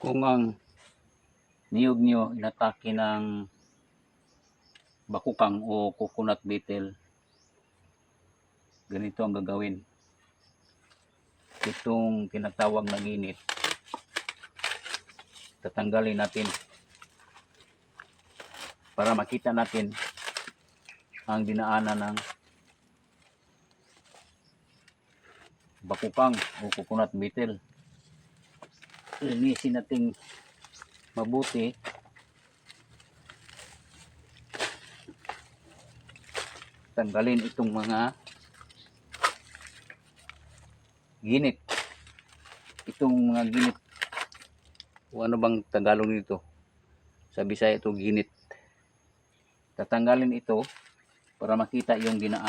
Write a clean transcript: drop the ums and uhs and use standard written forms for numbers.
Kung ang niyog nyo inatake ng bakukang o coconut beetle, ganito ang gagawin. Itong tinatawag na ginit, tatanggalin natin para makita natin ang dinaanan ng bakukang o coconut beetle. Linisin natin mabuti. Tanggalin itong mga ginit. Itong mga ginit, o ano bang Tagalog nito? Sa Bisaya ito ginit. Tatanggalin ito para makita yung dinaanan.